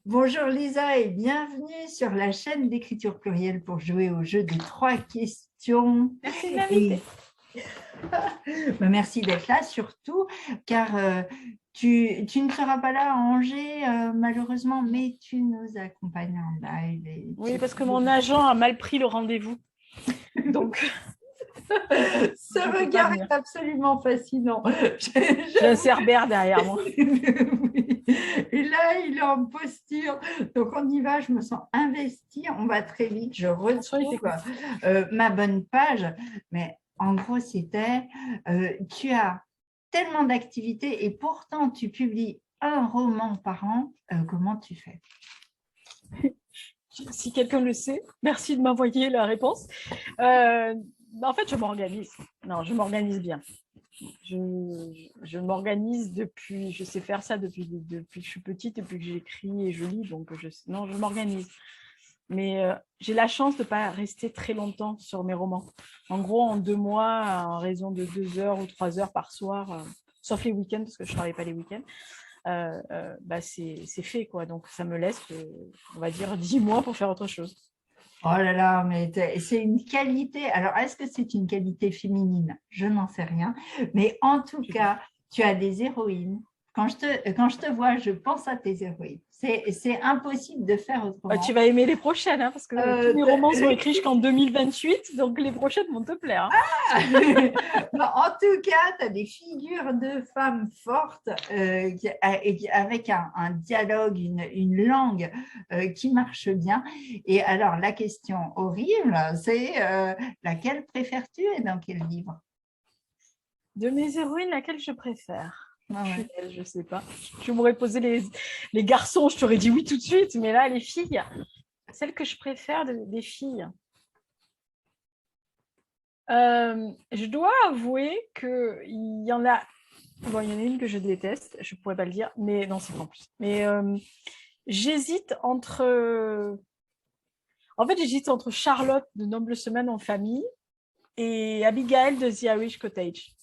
Bonjour Lisa et bienvenue sur la chaîne d'écriture plurielle pour jouer au jeu des 3 questions. Merci de m'inviter. Merci d'être là surtout car tu ne seras pas là à Angers malheureusement, mais tu nous accompagnes en live. Oui, parce que mon agent a mal pris le rendez-vous. Donc, ce regard est absolument fascinant. J'ai un cerbère derrière moi. Oui. Et là, il est en posture. Donc, on y va. Je me sens investie. On va très vite. Je retrouve ma bonne page. Mais en gros, c'était tu as tellement d'activités et pourtant, tu publies un roman par an. Comment tu fais? Si quelqu'un le sait, merci de m'envoyer la réponse. En fait, je m'organise. Non, je m'organise bien. Je m'organise depuis, je sais faire ça depuis que je suis petite, depuis que j'écris et je lis, donc je m'organise. Mais j'ai la chance de ne pas rester très longtemps sur mes romans. En gros, en 2 mois, en raison de 2 heures ou 3 heures par soir, sauf les week-ends, parce que je ne travaille pas les week-ends, c'est fait, quoi. Donc, ça me laisse, on va dire, 10 mois pour faire autre chose. Oh là là, mais c'est une qualité. Alors, est-ce que c'est une qualité féminine? Je n'en sais rien. Mais en tout cas, tu as des héroïnes. Quand je te vois, je pense à tes héroïnes. C'est impossible de faire autrement. Tu vas aimer les prochaines, hein, parce que tous mes romans sont écrits jusqu'en 2028, donc les prochaines vont te plaire. Hein. En tout cas, tu as des figures de femmes fortes avec un dialogue, une langue qui marche bien. Et alors, la question horrible, c'est laquelle préfères-tu et dans quel livre? De mes héroïnes, laquelle je préfère? Ouais. Je ne sais pas. Je m'aurais posé les garçons, je t'aurais dit oui tout de suite, mais là, les filles, celle que je préfère des filles. Je dois avouer qu'il y en a. Bon, il y en a une que je déteste, je ne pourrais pas le dire, mais non, c'est pas en plus. Mais j'hésite entre. En fait, j'hésite entre Charlotte de Noble Semaine en famille et Abigail de The Irish Cottage.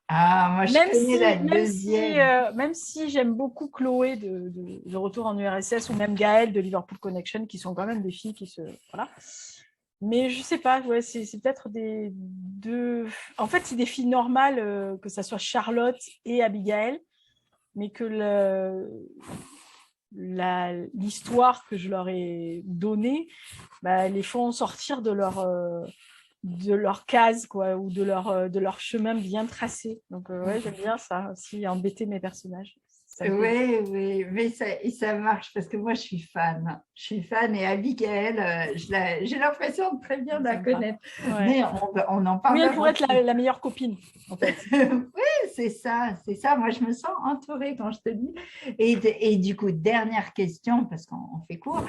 Ah, moi, je connais la deuxième. Même si j'aime beaucoup Chloé de Retour en URSS ou même Gaëlle de Liverpool Connection, qui sont quand même des filles qui se... Voilà. Mais je sais pas, ouais, c'est peut-être des deux... En fait, c'est des filles normales, que ça soit Charlotte et Abigail, mais que l'histoire que je leur ai donnée, les font sortir de leur case, quoi, ou de leur chemin bien tracé. Donc, ouais, j'aime bien ça aussi, embêter mes personnages. Oui, mais ça marche parce que moi, je suis fan. Je suis fan et Abigail, j'ai l'impression de très bien la connaître. Ouais. Mais on en parle. Oui, elle pourrait être la meilleure copine, en fait. Oui, c'est ça. Moi, je me sens entourée quand je te dis. Et du coup, dernière question, parce qu'on fait court.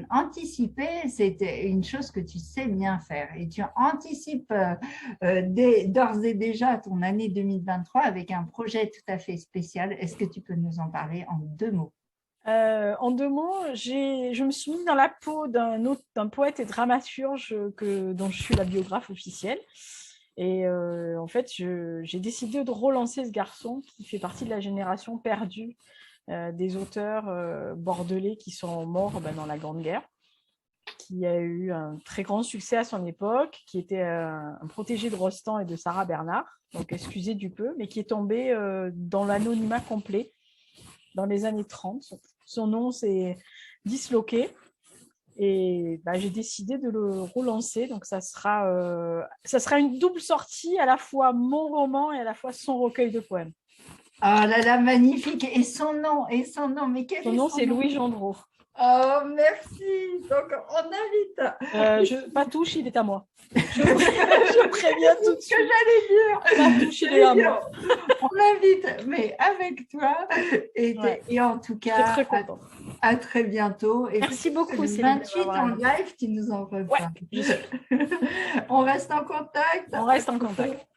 Anticiper, c'est une chose que tu sais bien faire. Et tu anticipes d'ores et déjà ton année 2023 avec un projet tout à fait spécial. Est-ce que tu peux nous en parler en 2 mots? En 2 mots, je me suis mise dans la peau d'un poète et dramaturge dont je suis la biographe officielle. Et en fait, j'ai décidé de relancer ce garçon qui fait partie de la génération perdue des auteurs bordelais qui sont morts dans la Grande Guerre, qui a eu un très grand succès à son époque, qui était un protégé de Rostand et de Sarah Bernard, donc excusez du peu, mais qui est tombé dans l'anonymat complet dans les années 30. Son nom s'est disloqué et j'ai décidé de le relancer. Donc, ça sera une double sortie, à la fois mon roman et à la fois son recueil de poèmes. Oh là là, magnifique. Et son nom, mais quel est son nom? C'est Louis Gendreau. Oh, merci. Donc, on invite. Pas touche, il est à moi. Je préviens tout de suite. Ce que j'allais dire. Pas touche, il est à moi. On l'invite, mais avec toi. Et en tout cas, très contente. À très bientôt. Et merci beaucoup. C'est 28 en live, tu nous en reparles. Ouais, on reste en contact. On reste en contact.